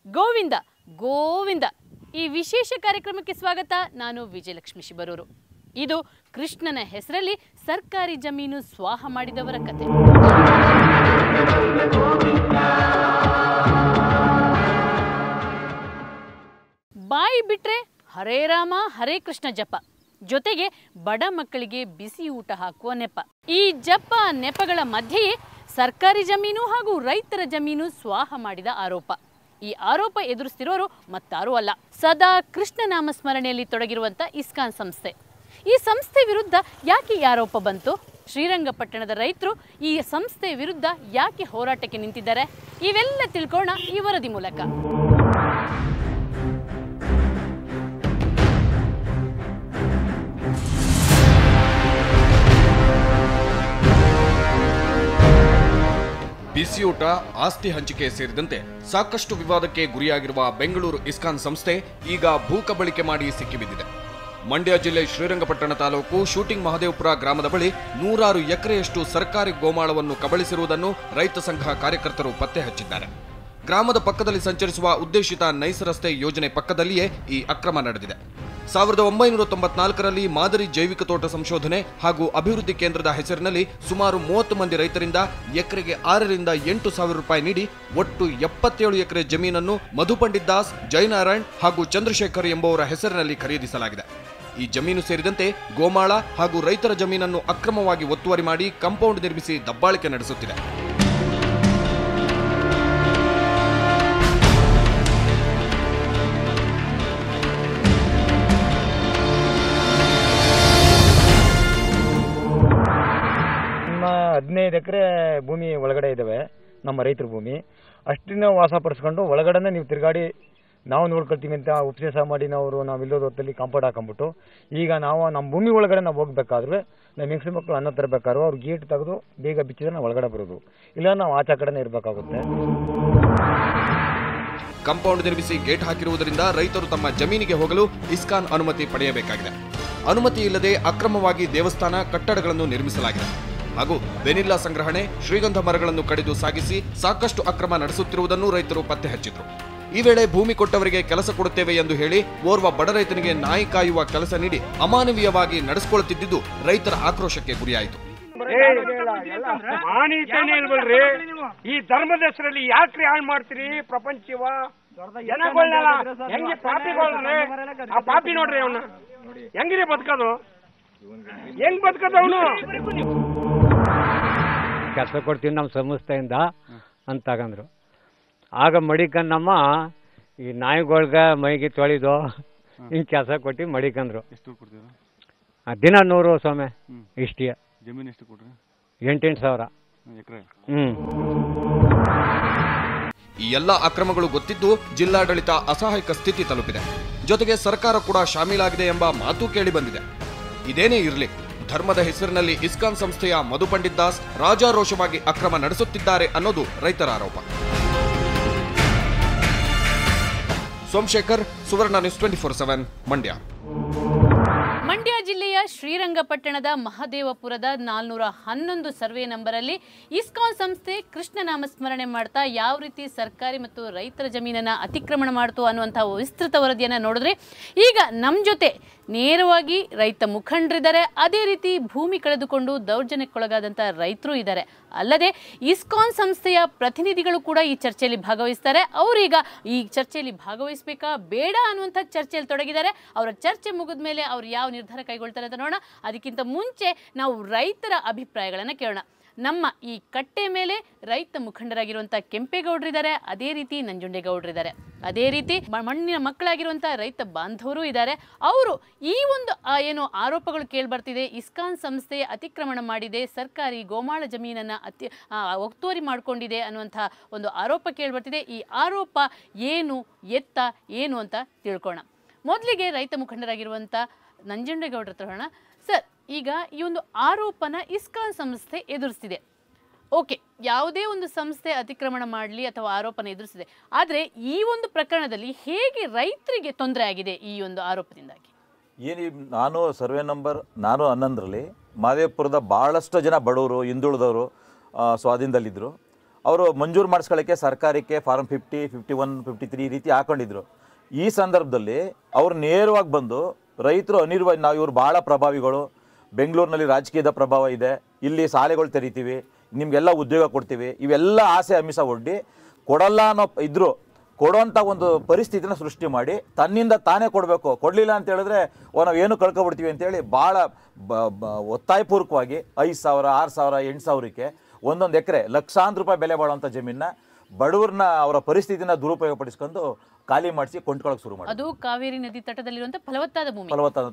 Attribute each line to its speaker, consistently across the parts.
Speaker 1: ಗೋವಿಂದ ಗೋವಿಂದ ಈ ವಿಶೇಷ ಕಾರ್ಯಕ್ರಮಕ್ಕೆ ಸ್ವಾಗತ. ನಾನು ವಿಜಯಲಕ್ಷ್ಮಿ ಶಿಬರೂರು. ಇದು ಕೃಷ್ಣನ ಹೆಸರಲ್ಲಿ ಸರ್ಕಾರಿ ಜಮೀನು ಸ್ವಾಹ ಮಾಡಿದವರ ಕತೆ. ಬಾಯಿ ಬಿಟ್ರೆ ಹರೇ ರಾಮ ಹರೇ ಕೃಷ್ಣ ಜಪ, ಜೊತೆಗೆ ಬಡ ಮಕ್ಕಳಿಗೆ ಬಿಸಿ ಊಟ ಹಾಕುವ ನೆಪ. ಈ ಜಪ ನೆಪಗಳ ಮಧ್ಯೆಯೇ ಸರ್ಕಾರಿ ಜಮೀನು ಹಾಗೂ ರೈತರ ಜಮೀನು ಸ್ವಾಹ ಮಾಡಿದ ಆರೋಪ. ಈ ಆರೋಪ ಎದುರಿಸ್ತಿರೋರು ಮತ್ತಾರೂ ಅಲ್ಲ, ಸದಾ ಕೃಷ್ಣ ನಾಮ ಸ್ಮರಣೆಯಲ್ಲಿ ತೊಡಗಿರುವಂಥ ಇಸ್ಕಾನ್ ಸಂಸ್ಥೆ. ಈ ಸಂಸ್ಥೆ ವಿರುದ್ಧ ಯಾಕೆ ಈ ಆರೋಪ ಬಂತು? ಶ್ರೀರಂಗಪಟ್ಟಣದ ರೈತರು ಈ ಸಂಸ್ಥೆ ವಿರುದ್ಧ ಯಾಕೆ ಹೋರಾಟಕ್ಕೆ ನಿಂತಿದ್ದಾರೆ? ಇವೆಲ್ಲ ತಿಳ್ಕೋಣ ಈ ವರದಿ ಮೂಲಕ.
Speaker 2: ಬಿಸಿಯೂಟ, ಆಸ್ತಿ ಹಂಚಿಕೆ ಸೇರಿದಂತೆ ಸಾಕಷ್ಟು ವಿವಾದಕ್ಕೆ ಗುರಿಯಾಗಿರುವ ಬೆಂಗಳೂರು ಇಸ್ಕಾನ್ ಸಂಸ್ಥೆ ಈಗ ಭೂಕಬಳಿಕೆ ಮಾಡಿ ಸಿಕ್ಕಿಬಿದ್ದಿದೆ. ಮಂಡ್ಯ ಜಿಲ್ಲೆ ಶ್ರೀರಂಗಪಟ್ಟಣ ತಾಲೂಕು ಶೂಟಿಂಗ್ ಮಹದೇವಪುರ ಗ್ರಾಮದ ಬಳಿ 100 ಎಕರೆಯಷ್ಟು ಸರ್ಕಾರಿ ಗೋಮಾಳವನ್ನು ಕಬಳಿಸಿರುವುದನ್ನು ರೈತ ಸಂಘ ಕಾರ್ಯಕರ್ತರು ಪತ್ತೆ ಹಚ್ಚಿದ್ದಾರೆ. ಗ್ರಾಮದ ಪಕ್ಕದಲ್ಲಿ ಸಂಚರಿಸುವ ಉದ್ದೇಶಿತ ನೈಸ್ ರಸ್ತೆ ಯೋಜನೆ ಪಕ್ಕದಲ್ಲಿಯೇ ಈ ಅಕ್ರಮ ನಡೆದಿದೆ. 1994ರಲ್ಲಿ ಮಾದರಿ ಜೈವಿಕ ತೋಟ ಸಂಶೋಧನೆ ಹಾಗೂ ಅಭಿವೃದ್ಧಿ ಕೇಂದ್ರದ ಹೆಸರಿನಲ್ಲಿ ಸುಮಾರು 30 ಮಂದಿ ರೈತರಿಂದ ಎಕರೆಗೆ 6 ರಿಂದ 8 ಸಾವಿರ ರೂಪಾಯಿ ನೀಡಿ ಒಟ್ಟು 77 ಎಕರೆ ಜಮೀನನ್ನು ಮಧುಪಂಡಿತ್ ದಾಸ್, ಜಯನಾರಾಯಣ್ ಹಾಗೂ ಚಂದ್ರಶೇಖರ್ ಎಂಬುವರ ಹೆಸರಿನಲ್ಲಿ ಖರೀದಿಸಲಾಗಿದೆ. ಈ ಜಮೀನು ಸೇರಿದಂತೆ ಗೋಮಾಳ ಹಾಗೂ ರೈತರ ಜಮೀನನ್ನು ಅಕ್ರಮವಾಗಿ ಒತ್ತುವರಿ ಮಾಡಿ ಕಾಂಪೌಂಡ್ ನಿರ್ಮಿಸಿ ದಬ್ಬಾಳಿಕೆ ನಡೆಸುತ್ತಿದೆ.
Speaker 3: ನಮ್ಮ 15 ಎಕರೆ ಭೂಮಿ ಒಳಗಡೆ ಇದ್ದಾವೆ, ನಮ್ಮ ರೈತರ ಭೂಮಿ. ಅಷ್ಟನ್ನ ವಾಸಪಡಿಸ್ಕೊಂಡು ಒಳಗಡೆ ನೀವು ತಿರುಗಾಡಿ ನಾವು ನೋಡ್ಕೊಳ್ತೀವಿ ಅಂತ ಉಪದೇಶ ಮಾಡಿ ನಾವು ಇಲ್ಲೋದ ಹೊತ್ತಲ್ಲಿ ಕಾಂಪೌಂಡ್ ಹಾಕೊಂಡ್ಬಿಟ್ಟು ಈಗ ನಾವು ನಮ್ಮ ಭೂಮಿ ಒಳಗಡೆ ನಾವು ಹೋಗ್ಬೇಕಾದ್ರೆ ನಮ್ಮ ಹೆಂಗಸು ಮಕ್ಕಳು ಅನ್ನ ತರಬೇಕಾದ್ರು ಅವ್ರು ಗೇಟ್ ತೆಗೆದು ಬೇಗ ಬಿಚ್ಚಿದ್ರೆ ನಾವು ಒಳಗಡೆ ಬರೋದು, ಇಲ್ಲ ನಾವು ಆಚೆ ಕಡೆನೇ ಇರಬೇಕಾಗುತ್ತೆ.
Speaker 2: ಕಾಂಪೌಂಡ್ ನಿರ್ಮಿಸಿ ಗೇಟ್ ಹಾಕಿರುವುದರಿಂದ ರೈತರು ತಮ್ಮ ಜಮೀನಿಗೆ ಹೋಗಲು ಇಸ್ಕಾನ್ ಅನುಮತಿ ಪಡೆಯಬೇಕಾಗಿದೆ. ಅನುಮತಿ ಇಲ್ಲದೆ ಅಕ್ರಮವಾಗಿ ದೇವಸ್ಥಾನ ಕಟ್ಟಡಗಳನ್ನು ನಿರ್ಮಿಸಲಾಗಿದೆ ಹಾಗೂ ವೆನಿಲ್ಲಾ ಸಂಗ್ರಹಣೆ, ಶ್ರೀಗಂಧ ಮರಗಳನ್ನು ಕಡಿದು ಸಾಗಿಸಿ ಸಾಕಷ್ಟು ಅಕ್ರಮ ನಡೆಸುತ್ತಿರುವುದನ್ನು ರೈತರು ಪತ್ತೆ ಹಚ್ಚಿದ್ರು. ಈ ವೇಳೆ ಭೂಮಿ ಕೊಟ್ಟವರಿಗೆ ಕೆಲಸ ಕೊಡುತ್ತೇವೆ ಎಂದು ಹೇಳಿ ಓರ್ವ ಬಡ ರೈತನಿಗೆ ನಾಯಿ ಕಾಯುವ ಕೆಲಸ ನೀಡಿ ಅಮಾನವೀಯವಾಗಿ ನಡೆಸಿಕೊಳ್ಳುತ್ತಿದ್ದು ರೈತರ ಆಕ್ರೋಶಕ್ಕೆ ಗುರಿಯಾಯಿತು.
Speaker 4: ಈ ಧರ್ಮದ ಹೆಸರಲ್ಲಿ ಯಾಕ್ರಿ ಹಾಳು ಮಾಡ್ತೀರಿ ಪ್ರಪಂಚವ? ಹೆಂಗೆ ಆ ಪಾಪಿ ನೋಡ್ರಿ, ಅವನ ಹೆಂಗಿರಿ ಬದುಕೋದು, ಹೆಂಗ್ ಬದುಕೋದು ಅವನು?
Speaker 5: ಕೆಲಸ ಕೊಡ್ತೀವಿ ನಮ್ಮ ಸಂಸ್ಥೆಯಿಂದ ಅಂತಂದ್ರು. ಆಗ ಮಡಿಕನ್ನಮ್ಮ ಈ ನಾಯಿಗಳ್ಗೆ ಮೈಗೆ ತೊಳೆದು ಹಿಂಗೆ ಕೆಲಸ ಕೊಟ್ಟು ಮಡಿಕಂದ್ರು. ದಿನ 100 ಸ್ವಾಮಿ ಇಷ್ಟೇ.
Speaker 6: ಜಮೀನು ಎಷ್ಟು ಕೊಟ್ರಿ?
Speaker 5: 8 ಸಾವಿರ
Speaker 6: ಎಕರೆ.
Speaker 2: ಈ ಎಲ್ಲ ಅಕ್ರಮಗಳು ಗೊತ್ತಿದ್ದು ಜಿಲ್ಲಾಡಳಿತ ಅಸಹಾಯಕ ಸ್ಥಿತಿ ತಲುಪಿದೆ. ಜೊತೆಗೆ ಸರ್ಕಾರ ಕೂಡ ಶಾಮೀಲಾಗಿದೆ ಎಂಬ ಮಾತು ಕೇಳಿ ಬಂದಿದೆ. ಇದೇನೇ ಇರಲಿ, ಧರ್ಮದ ಹೆಸರಿನಲ್ಲಿ ಇಸ್ಕಾನ್ ಸಂಸ್ಥೆಯ ಮಧುಪಂಡಿತ್ ದಾಸ್ ರಾಜಾರೋಷವಾಗಿ ಅಕ್ರಮ ನಡೆಸುತ್ತಿದ್ದಾರೆ ಅನ್ನೋದು ರೈತರ ಆರೋಪ. ಸೋಮಶೇಖರ್, ಸುವರ್ಣ ನ್ಯೂಸ್ 24/7, ಮಂಡ್ಯ.
Speaker 1: ಮಂಡ್ಯ ಜಿಲ್ಲೆಯ ಶ್ರೀರಂಗಪಟ್ಟಣದ ಮಹದೇವಪುರದ 411 ಸರ್ವೆ ನಂಬರಲ್ಲಿ ಇಸ್ಕಾನ್ ಸಂಸ್ಥೆ ಕೃಷ್ಣನಾಮ ಸ್ಮರಣೆ ಮಾಡ್ತಾ ಯಾವ ರೀತಿ ಸರ್ಕಾರಿ ಮತ್ತು ರೈತರ ಜಮೀನನ್ನು ಅತಿಕ್ರಮಣ ಮಾಡ್ತು ಅನ್ನುವಂಥ ವಿಸ್ತೃತ ವರದಿಯನ್ನು ನೋಡಿದ್ರೆ ಈಗ ನಮ್ಮ ಜೊತೆ ನೇರವಾಗಿ ರೈತ ಮುಖಂಡರಿದ್ದಾರೆ, ಅದೇ ರೀತಿ ಭೂಮಿ ಕಳೆದುಕೊಂಡು ದೌರ್ಜನ್ಯಕ್ಕೊಳಗಾದಂಥ ರೈತರು ಇದ್ದಾರೆ. ಅಲ್ಲದೆ ಇಸ್ಕಾನ್ ಸಂಸ್ಥೆಯ ಪ್ರತಿನಿಧಿಗಳು ಕೂಡ ಈ ಚರ್ಚೆಯಲ್ಲಿ ಭಾಗವಹಿಸ್ತಾರೆ. ಅವರೀಗ ಈ ಚರ್ಚೆಯಲ್ಲಿ ಭಾಗವಹಿಸಬೇಕಾ ಬೇಡ ಅನ್ನುವಂಥ ಚರ್ಚೆಯಲ್ಲಿ ತೊಡಗಿದ್ದಾರೆ. ಅವರ ಚರ್ಚೆ ಮುಗಿದ ಮೇಲೆ ಅವ್ರು ಯಾವ ನಿರ್ಧಾರ ಕೈಗೊಳ್ತಾರೆ ಅಂತ ನೋಡೋಣ. ಅದಕ್ಕಿಂತ ಮುಂಚೆ ನಾವು ರೈತರ ಅಭಿಪ್ರಾಯಗಳನ್ನು ಕೇಳೋಣ. ನಮ್ಮ ಈ ಕಟ್ಟೆ ಮೇಲೆ ರೈತ ಮುಖಂಡರಾಗಿರುವಂಥ ಕೆಂಪೇಗೌಡರಿದ್ದಾರೆ, ಅದೇ ರೀತಿ ನಂಜುಂಡೇಗೌಡರಿದ್ದಾರೆ, ಅದೇ ರೀತಿ ಮಣ್ಣಿನ ಮಕ್ಕಳಾಗಿರುವಂಥ ರೈತ ಬಾಂಧವರು ಇದ್ದಾರೆ. ಅವರು ಈ ಒಂದು ಏನು ಆರೋಪಗಳು ಕೇಳಿಬರ್ತಿದೆ, ಇಸ್ಕಾನ್ ಸಂಸ್ಥೆ ಅತಿಕ್ರಮಣ ಮಾಡಿದೆ, ಸರ್ಕಾರಿ ಗೋಮಾಳ ಜಮೀನನ್ನು ಒತ್ತುವರಿ ಮಾಡಿಕೊಂಡಿದೆ ಅನ್ನುವಂಥ ಒಂದು ಆರೋಪ ಕೇಳಿಬರ್ತಿದೆ. ಈ ಆರೋಪ ಏನು ಏನು ಅಂತ ತಿಳ್ಕೋಣ. ಮೊದಲಿಗೆ ರೈತ ಮುಖಂಡರಾಗಿರುವಂಥ ನಂಜುಂಡೇಗೌಡರ ಹತ್ರ ಹೋಗೋಣ. ಸರ್, ಈಗ ಈ ಒಂದು ಆರೋಪನ ಇಸ್ಕಾನ್ ಸಂಸ್ಥೆ ಎದುರಿಸ್ತಿದೆ. ಓಕೆ, ಯಾವುದೇ ಒಂದು ಸಂಸ್ಥೆ ಅತಿಕ್ರಮಣ ಮಾಡಲಿ ಅಥವಾ ಆರೋಪನ ಎದುರಿಸಿದೆ, ಆದರೆ ಈ ಒಂದು ಪ್ರಕರಣದಲ್ಲಿ ಹೇಗೆ ರೈತರಿಗೆ ತೊಂದರೆ ಆಗಿದೆ ಈ ಒಂದು ಆರೋಪದಿಂದಾಗಿ?
Speaker 7: ನಾನು ಸರ್ವೆ ನಂಬರ್ 411ರಲ್ಲಿ ಮಾದೇವಪುರದ ಭಾಳಷ್ಟು ಜನ ಬಡವರು, ಹಿಂದುಳಿದವರು ಸ್ವಾಧೀನದಲ್ಲಿದ್ದರು. ಅವರು ಮಂಜೂರು ಮಾಡಿಸ್ಕೊಳ್ಳೋಕ್ಕೆ ಸರ್ಕಾರಕ್ಕೆ ಫಾರಮ್ 50, 51, 53 ಈ ರೀತಿ ಹಾಕೊಂಡಿದ್ರು. ಈ ಸಂದರ್ಭದಲ್ಲಿ ಅವ್ರು ನೇರವಾಗಿ ಬಂದು ರೈತರು ನಾವು ಇವರು ಭಾಳ ಪ್ರಭಾವಿಗಳು, ಬೆಂಗಳೂರಿನಲ್ಲಿ ರಾಜಕೀಯದ ಪ್ರಭಾವ ಇದೆ, ಇಲ್ಲಿ ಶಾಲೆಗಳು ತೆರಿತೀವಿ, ನಿಮಗೆಲ್ಲ ಉದ್ಯೋಗ ಕೊಡ್ತೀವಿ, ಇವೆಲ್ಲ ಆಸೆ ಅಮಿಷ ಒಡ್ಡಿ ಕೊಡಲ್ಲ ಅನ್ನೋ ಇದ್ರು ಕೊಡೋಂಥ ಒಂದು ಪರಿಸ್ಥಿತಿನ ಸೃಷ್ಟಿ ಮಾಡಿ ತನ್ನಿಂದ ತಾನೇ ಕೊಡಬೇಕು, ಕೊಡಲಿಲ್ಲ ಅಂತ ಹೇಳಿದ್ರೆ ನಾವು ಏನು ಕಳ್ಕೊಬಿಡ್ತೀವಿ ಅಂತೇಳಿ ಭಾಳ ಒತ್ತಾಯಪೂರ್ವಕವಾಗಿ 5,000, 6,000, 8,000ಕ್ಕೆ ಒಂದೊಂದು ಎಕರೆ ಲಕ್ಷಾಂತರ ರೂಪಾಯಿ ಬೆಲೆ ಬಾಳುವಂಥ ಜಮೀನನ್ನ ಬಡವ್ರನ್ನ ಅವರ ಪರಿಸ್ಥಿತಿನ ದುರುಪಯೋಗಪಡಿಸ್ಕೊಂಡು ಖಾಲಿ ಮಾಡಿಸಿ ಕೊಂಡ್ಕೊಳ್ಳೋಕೆ ಶುರು ಮಾಡಿ.
Speaker 1: ಅದು ಕಾವೇರಿ ನದಿ ತಟದಲ್ಲಿರುವಂಥ ಫಲವತ್ತಾದ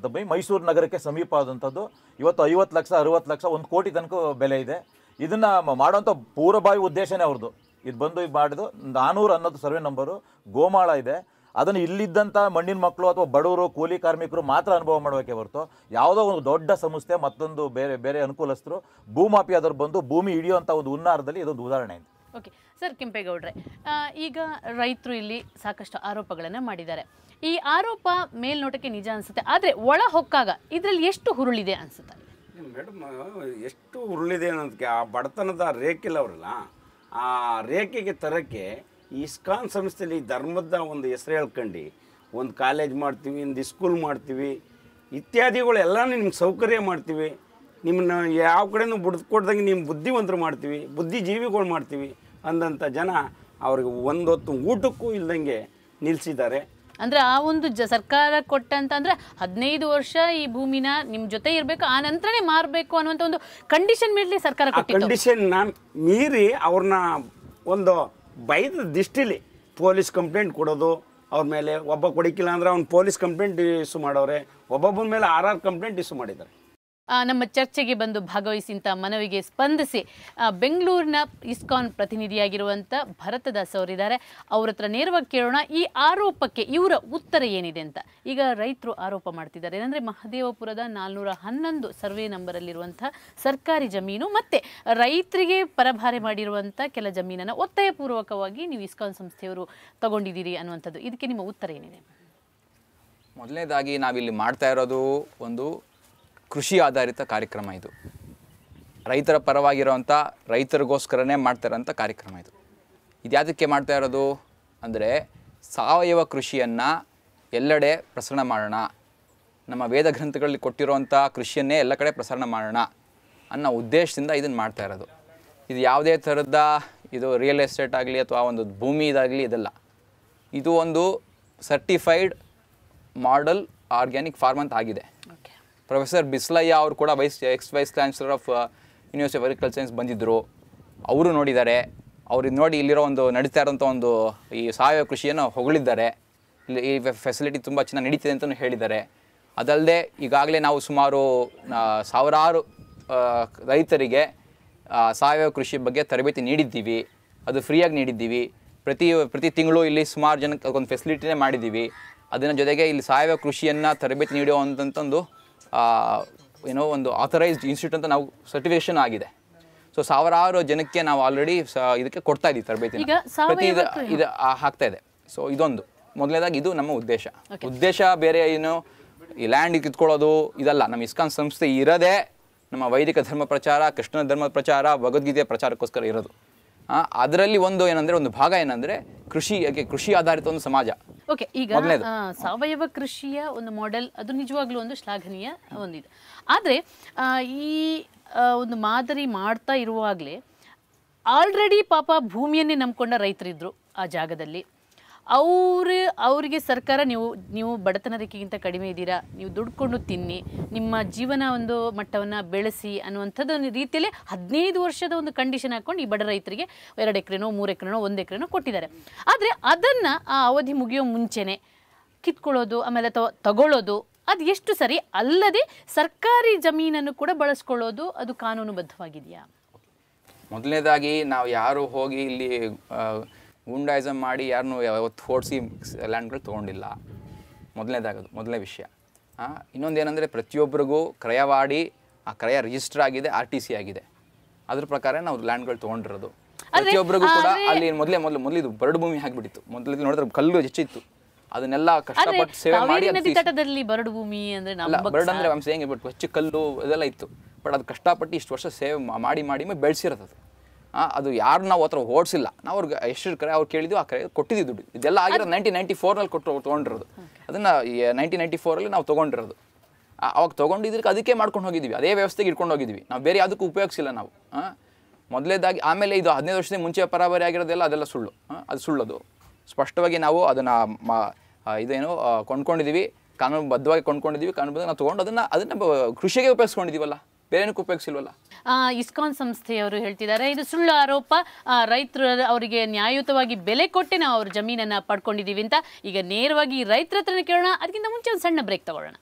Speaker 7: ಭೂಮಿ ಮೈಸೂರು ನಗರಕ್ಕೆ ಸಮೀಪ ಆದಂಥದ್ದು. ಇವತ್ತು 50 ಲಕ್ಷ, 60 ಲಕ್ಷ, 1 ಕೋಟಿ ತನಕ ಬೆಲೆ ಇದೆ. ಇದನ್ನ ಮಾಡುವಂಥ ಪೂರ್ವಭಾವಿ ಉದ್ದೇಶನೇ ಅವ್ರದ್ದು. ಇದು ಬಂದು ಮಾಡಿದ್ದು 411 ಸರ್ವೆ ನಂಬರು ಗೋಮಾಳ ಇದೆ. ಅದನ್ನು ಇಲ್ಲಿದ್ದಂಥ ಮಣ್ಣಿನ ಮಕ್ಕಳು ಅಥವಾ ಬಡವರು ಕೂಲಿ ಕಾರ್ಮಿಕರು ಮಾತ್ರ ಅನುಭವ ಮಾಡಬೇಕೆ ಹೊರತು ಯಾವುದೋ ಒಂದು ದೊಡ್ಡ ಸಂಸ್ಥೆ ಮತ್ತೊಂದು ಬೇರೆ ಅನುಕೂಲಸ್ಥರು ಭೂಮಾಫಿಯಾದವ್ರು ಬಂದು ಭೂಮಿ ಹಿಡಿಯುವಂಥ ಒಂದು ಹುನ್ನಾರದಲ್ಲಿ ಇದೊಂದು ಉದಾಹರಣೆ ಇದೆ.
Speaker 1: ಓಕೆ ಸರ್ ಕೆಂಪೇಗೌಡ್ರೆ, ಈಗ ರೈತರು ಇಲ್ಲಿ ಸಾಕಷ್ಟು ಆರೋಪಗಳನ್ನು ಮಾಡಿದ್ದಾರೆ. ಈ ಆರೋಪ ಮೇಲ್ನೋಟಕ್ಕೆ ನಿಜ ಅನಿಸುತ್ತೆ, ಆದರೆ ಒಳ ಹೊಕ್ಕಾಗ ಇದರಲ್ಲಿ ಎಷ್ಟು ಹುರುಳಿದೆ ಅನಿಸುತ್ತೆ?
Speaker 4: ಮೇಡಮ್, ಎಷ್ಟು ಉರುಳಿದೆ ಅನ್ನೋದಕ್ಕೆ ಆ ಬಡತನದ ರೇಖೆಲ್ಲ ಅವರಲ್ಲ, ಆ ರೇಖೆಗೆ ತರಕ್ಕೆ ಇಸ್ಕಾನ್ ಸಂಸ್ಥೆಯಲ್ಲಿ ಧರ್ಮದ ಒಂದು ಹೆಸರು ಹೇಳ್ಕೊಂಡು ಒಂದು ಕಾಲೇಜ್ ಮಾಡ್ತೀವಿ, ಒಂದು ಸ್ಕೂಲ್ ಮಾಡ್ತೀವಿ, ಇತ್ಯಾದಿಗಳೆಲ್ಲನೂ ನಿಮ್ಗೆ ಸೌಕರ್ಯ ಮಾಡ್ತೀವಿ, ನಿಮ್ಮನ್ನ ಯಾವ ಕಡೆನೂ ಬಿಡ್ಕೊಡ್ದಂಗೆ ನಿಮ್ಮ ಬುದ್ಧಿವಂತರು ಮಾಡ್ತೀವಿ, ಬುದ್ಧಿಜೀವಿಗಳು ಮಾಡ್ತೀವಿ ಅಂದಂಥ ಜನ ಅವ್ರಿಗೆ ಒಂದೊತ್ತು ಊಟಕ್ಕೂ ಇಲ್ದಂಗೆ ನಿಲ್ಲಿಸಿದ್ದಾರೆ.
Speaker 1: ಅಂದರೆ ಆ ಒಂದು ಸರ್ಕಾರ ಕೊಟ್ಟಂತ ಅಂದರೆ 15 ವರ್ಷ ಈ ಭೂಮಿನ ನಿಮ್ಮ ಜೊತೆ ಇರಬೇಕು, ಆ ನಂತರನೇ ಮಾರಬೇಕು ಅನ್ನುವಂಥ ಒಂದು ಕಂಡೀಷನ್ ಮೇಲೆ ಸರ್ಕಾರ ಕೊಟ್ಟಿತ್ತು.
Speaker 4: ಕಂಡೀಷನ್ ಮೀರಿ ಅವ್ರನ್ನ ಒಂದು ಬೈದ ದೃಷ್ಟಿಲಿ ಪೊಲೀಸ್ ಕಂಪ್ಲೇಂಟ್ ಕೊಡೋದು, ಅವ್ರ ಮೇಲೆ ಒಬ್ಬ ಕೊಡಿಕಿಲ್ಲ ಅಂದರೆ ಅವ್ನು ಪೊಲೀಸ್ ಕಂಪ್ಲೇಂಟ್ ಇಶ್ಯೂ ಮಾಡವ್ರೆ, ಒಬ್ಬೊಬ್ಬನ ಮೇಲೆ 6 ಕಂಪ್ಲೇಂಟ್ ಇಶ್ಯೂ ಮಾಡಿದ್ದಾರೆ.
Speaker 1: ನಮ್ಮ ಚರ್ಚೆಗೆ ಬಂದು ಭಾಗವಹಿಸಿಂಥ ಮನವಿಗೆ ಸ್ಪಂದಿಸಿ ಬೆಂಗಳೂರಿನ ಇಸ್ಕಾನ್ ಪ್ರತಿನಿಧಿಯಾಗಿರುವಂಥ ಭರತದಾಸ್ ಅವರಿದ್ದಾರೆ. ಅವ್ರ ಹತ್ರ ನೇರವಾಗಿ ಕೇಳೋಣ ಈ ಆರೋಪಕ್ಕೆ ಇವರ ಉತ್ತರ ಏನಿದೆ ಅಂತ. ಈಗ ರೈತರು ಆರೋಪ ಮಾಡ್ತಿದ್ದಾರೆ ಏನಂದರೆ ಮಹದೇವಪುರದ 411 ಸರ್ವೆ ನಂಬರಲ್ಲಿರುವಂಥ ಸರ್ಕಾರಿ ಜಮೀನು ಮತ್ತು ರೈತರಿಗೆ ಪರಭಾರೆ ಮಾಡಿರುವಂಥ ಕೆಲ ಜಮೀನನ್ನು ಒತ್ತಾಯಪೂರ್ವಕವಾಗಿ ನೀವು ಇಸ್ಕಾನ್ ಸಂಸ್ಥೆಯವರು ತಗೊಂಡಿದ್ದೀರಿ ಅನ್ನುವಂಥದ್ದು. ಇದಕ್ಕೆ ನಿಮ್ಮ ಉತ್ತರ ಏನಿದೆ?
Speaker 6: ಮೊದಲನೇದಾಗಿ ನಾವಿಲ್ಲಿ ಮಾಡ್ತಾ ಇರೋದು ಒಂದು ಕೃಷಿ ಆಧಾರಿತ ಕಾರ್ಯಕ್ರಮ. ಇದು ರೈತರ ಪರವಾಗಿರೋವಂಥ, ರೈತರಿಗೋಸ್ಕರನೇ ಮಾಡ್ತಾರಂಥ ಕಾರ್ಯಕ್ರಮ ಇದು. ಯಾವುದಕ್ಕೆ ಮಾಡ್ತಾ ಇರೋದು ಅಂದರೆ ಸಾವಯವ ಕೃಷಿಯನ್ನು ಎಲ್ಲೆಡೆ ಪ್ರಸರಣ ಮಾಡೋಣ, ನಮ್ಮ ವೇದ ಗ್ರಂಥಗಳಲ್ಲಿ ಕೊಟ್ಟಿರುವಂಥ ಕೃಷಿಯನ್ನೇ ಎಲ್ಲ ಕಡೆ ಪ್ರಸರಣ ಮಾಡೋಣ ಅನ್ನೋ ಉದ್ದೇಶದಿಂದ ಇದನ್ನು ಮಾಡ್ತಾ ಇರೋದು. ಇದು ಯಾವುದೇ ಥರದ ಇದು ರಿಯಲ್ ಎಸ್ಟೇಟ್ ಆಗಲಿ ಅಥವಾ ಒಂದು ಭೂಮಿ ಇದಾಗಲಿ ಇದಲ್ಲ. ಇದು ಒಂದು ಸರ್ಟಿಫೈಡ್ ಮಾಡೆಲ್ ಆರ್ಗ್ಯಾನಿಕ್ ಫಾರ್ಮ್ ಅಂತ ಆಗಿದೆ. ಪ್ರೊಫೆಸರ್ ಬಿಸ್ಲಯ್ಯ ಅವರು ಕೂಡ X vice chancellor of university of agriculture science ಬಂದಿದ್ದರು. ಅವರು ನೋಡಿದ್ದಾರೆ. ಅವ್ರು ನೋಡಿ ಇಲ್ಲಿರೋ ಒಂದು ನಡೀತಾ ಇರೋಂಥ ಒಂದು ಈ ಸಾವಯವ ಕೃಷಿಯನ್ನು ಹೊಗಳಿದ್ದಾರೆ. ಇಲ್ಲಿ ಈ ಫೆಸಿಲಿಟಿ ತುಂಬ ಚೆನ್ನಾಗಿ ನಡೀತಿದೆ ಅಂತಲೂ ಹೇಳಿದ್ದಾರೆ. ಅದಲ್ಲದೆ ಈಗಾಗಲೇ ನಾವು ಸುಮಾರು ಸಾವಿರಾರು ರೈತರಿಗೆ ಸಾವಯವ ಕೃಷಿ ಬಗ್ಗೆ ತರಬೇತಿ ನೀಡಿದ್ದೀವಿ. ಅದು ಫ್ರೀಯಾಗಿ ನೀಡಿದ್ದೀವಿ. ಪ್ರತಿ ತಿಂಗಳು ಇಲ್ಲಿ ಸುಮಾರು ಜನಕ್ಕೆ ಒಂದು ಫೆಸಿಲಿಟಿನೇ ಮಾಡಿದ್ದೀವಿ. ಅದರ ಜೊತೆಗೆ ಇಲ್ಲಿ ಸಾವಯವ ಕೃಷಿಯನ್ನು ತರಬೇತಿ ನೀಡುವಂಥದ್ದು ಏನೋ ಒಂದು ಆಥರೈಸ್ಡ್ ಇನ್ಸ್ಟಿಟ್ಯೂಟ್ ಅಂತ ನಾವು ಸರ್ಟಿಫಿಕೇಷನ್ ಆಗಿದೆ. ಸೊ ಸಾವಿರಾರು ಜನಕ್ಕೆ ನಾವು ಆಲ್ರೆಡಿ ಇದಕ್ಕೆ ಕೊಡ್ತಾ ಇದ್ದೀವಿ ತರಬೇತಿ, ಇದು ಆಗ್ತಾ ಇದೆ. ಸೊ ಇದೊಂದು ಮೊದಲನೇದಾಗಿ ಇದು ನಮ್ಮ ಉದ್ದೇಶ ಬೇರೆ ಏನು ಈ ಲ್ಯಾಂಡ್ ಕಿತ್ಕೊಳ್ಳೋದು ಇದಲ್ಲ. ನಮ್ಮ ಇಸ್ಕಾನ್ ಸಂಸ್ಥೆ ಇರೋದೇ ನಮ್ಮ ವೈದಿಕ ಧರ್ಮ ಪ್ರಚಾರ, ಕೃಷ್ಣ ಧರ್ಮದ ಪ್ರಚಾರ, ಭಗವದ್ಗೀತೆಯ ಪ್ರಚಾರಕ್ಕೋಸ್ಕರ ಇರೋದು. ಅದರಲ್ಲಿ ಒಂದು ಏನಂದರೆ ಒಂದು ಭಾಗ ಏನಂದರೆ ಕೃಷಿ ಆಧಾರಿತ ಒಂದು ಸಮಾಜ.
Speaker 1: ಓಕೆ, ಈಗ ಸಾವಯವ ಕೃಷಿಯ ಒಂದು ಮಾಡೆಲ್ ಅದು ನಿಜವಾಗ್ಲೂ ಒಂದು ಶ್ಲಾಘನೀಯ ಒಂದಿದೆ. ಆದರೆ ಈ ಒಂದು ಮಾದರಿ ಮಾಡ್ತಾ ಇರುವಾಗಲೇ ಆಲ್ರೆಡಿ ಪಾಪ ಭೂಮಿಯನ್ನೇ ನಂಬ್ಕೊಂಡ ರೈತರಿದ್ದರು ಆ ಜಾಗದಲ್ಲಿ. ಅವರಿಗೆ ಸರ್ಕಾರ ನೀವು ಬಡತನ ರೇಖೆಗಿಂತ ಕಡಿಮೆ ಇದ್ದೀರಾ, ನೀವು ದುಡ್ಕೊಂಡು ತಿನ್ನಿ, ನಿಮ್ಮ ಜೀವನ ಒಂದು ಮಟ್ಟವನ್ನು ಬೆಳೆಸಿ ಅನ್ನುವಂಥದ್ದು ರೀತಿಯಲ್ಲಿ 15 ವರ್ಷದ ಒಂದು ಕಂಡೀಷನ್ ಹಾಕ್ಕೊಂಡು ಈ ಬಡ ರೈತರಿಗೆ 2 ಎಕರೆನೋ 3 ಎಕರೆನೋ 1 ಎಕರೆನೋ ಕೊಟ್ಟಿದ್ದಾರೆ. ಆದರೆ ಅದನ್ನು ಆ ಅವಧಿ ಮುಗಿಯೋ ಮುಂಚೆನೇ ಕಿತ್ಕೊಳ್ಳೋದು, ಆಮೇಲೆ ತಗೊಳ್ಳೋದು ಅದು ಎಷ್ಟು ಸರಿ? ಅಲ್ಲದೆ ಸರ್ಕಾರಿ ಜಮೀನನ್ನು ಕೂಡ ಬಳಸ್ಕೊಳ್ಳೋದು ಅದು ಕಾನೂನುಬದ್ಧವಾಗಿದೆಯಾ?
Speaker 6: ಮೊದಲನೇದಾಗಿ ನಾವು ಯಾರು ಹೋಗಿ ಇಲ್ಲಿ ಗೂಂಡಾಯಿಸಮ್ ಮಾಡಿ ಯಾರನ್ನೂ ಯಾವತ್ತು ಓಡಿಸಿ ಲ್ಯಾಂಡ್ಗಳು ತೊಗೊಂಡಿಲ್ಲ. ಮೊದಲನೇ ವಿಷಯ. ಇನ್ನೊಂದೇನೆಂದರೆ ಪ್ರತಿಯೊಬ್ಬರಿಗೂ ಕ್ರಯವಾಡಿ ಆ ಕ್ರಯ ರಿಜಿಸ್ಟರ್ ಆಗಿದೆ, RTC ಆಗಿದೆ. ಅದ್ರ ಪ್ರಕಾರ ನಾವು ಲ್ಯಾಂಡ್ಗಳು ತೊಗೊಂಡಿರೋದು. ಪ್ರತಿಯೊಬ್ಬರಿಗೂ ಕೂಡ ಅಲ್ಲಿ ಮೊದಲು ಇದು ಬರಡು ಭೂಮಿ ಆಗಿಬಿಟ್ಟಿತ್ತು. ಮೊದಲು ನೋಡಿದ್ರೆ ಕಲ್ಲು ಹೆಚ್ಚಿತ್ತು. ಅದನ್ನೆಲ್ಲ ಕಷ್ಟಪಟ್ಟು ಸೇವೆ ಮಾಡಿ
Speaker 1: ಬರಡು ಭೂಮಿ ಅಂದರೆ
Speaker 6: ಬರಡು ಅಂದರೆ ಹೆಂಗೆ ಬಟ್ ಹೆಚ್ಚು ಕಲ್ಲು ಇದೆಲ್ಲ ಇತ್ತು. ಬಟ್ ಅದು ಕಷ್ಟಪಟ್ಟು ಇಷ್ಟು ವರ್ಷ ಸೇವೆ ಮಾಡಿ ಬೆಳೆಸಿರೋದು. ಅದು ಯಾರು ನಾವು ಹತ್ರ ಓಡಿಸಿಲ್ಲ, ನಾವು ಅವ್ರಿಗೆ ಎಷ್ಟು ಕರೆ ಅವ್ರು ಕೇಳಿದ್ವಿ, ಆ ಕರೆ ಕೊಟ್ಟಿದ್ದೀವಿ ದುಡ್ಡು. ಇದೆಲ್ಲ ಆಗಿರೋದು 1994 ತೊಗೊಂಡಿರೋದು. ಅದನ್ನು 1994 ನಾವು ತೊಗೊಂಡಿರೋದು. ಅವಾಗ ತೊಗೊಂಡಿದ್ದಕ್ಕೆ ಅದಕ್ಕೆ ಮಾಡ್ಕೊಂಡು ಹೋಗಿದ್ವಿ, ಅದೇ ವ್ಯವಸ್ಥೆಗೆ ಇಟ್ಕೊಂಡು ಹೋಗಿದ್ವಿ, ನಾವು ಬೇರೆ ಯಾವುದಕ್ಕೂ ಉಪಯೋಗಿಸಿಲ್ಲ ನಾವು. ಮೊದಲೇದಾಗಿ ಆಮೇಲೆ ಇದು 15 ವರ್ಷದ ಮುಂಚೆ ಪರಾಬರಿ ಆಗಿರೋದೆಲ್ಲ ಅದೆಲ್ಲ ಸುಳ್ಳು, ಅದು ಸುಳ್ಳದು. ಸ್ಪಷ್ಟವಾಗಿ ನಾವು ಅದನ್ನು ಇದೇನು ಕೊಂಡ್ಕೊಂಡಿದ್ದೀವಿ, ಕಾನೂನುಬದ್ಧವಾಗಿ ಕೊಂಡ್ಕೊಂಡಿದ್ದೀವಿ, ಕಾನೂನುಬದ್ಧ ನಾವು ತೊಗೊಂಡು ಅದನ್ನು ಕೃಷಿಗೆ ಉಪಯೋಗಿಸ್ಕೊಂಡಿದ್ದೀವಲ್ಲ, ಬೇರೆನಕ್ಕೆ ಉಪಯೋಗಿಸಿಲ್ವಲ್ಲ.
Speaker 1: ಇಸ್ಕಾನ್ ಸಂಸ್ಥೆಯವರು ಹೇಳ್ತಿದ್ದಾರೆ ಇದು ಸುಳ್ಳು ಆರೋಪ, ರೈತರು ಅವರಿಗೆ ನ್ಯಾಯಯುತವಾಗಿ ಬೆಲೆ ಕೊಟ್ಟೆ ನಾವು ಅವ್ರ ಜಮೀನನ್ನು ಪಡ್ಕೊಂಡಿದ್ದೀವಿ ಅಂತ. ಈಗ ನೇರವಾಗಿ ರೈತರ ಹತ್ರನೇ ಕೇಳೋಣ, ಅದಕ್ಕಿಂತ ಮುಂಚೆ ಒಂದು ಸಣ್ಣ ಬ್ರೇಕ್ ತಗೊಳ್ಳೋಣ.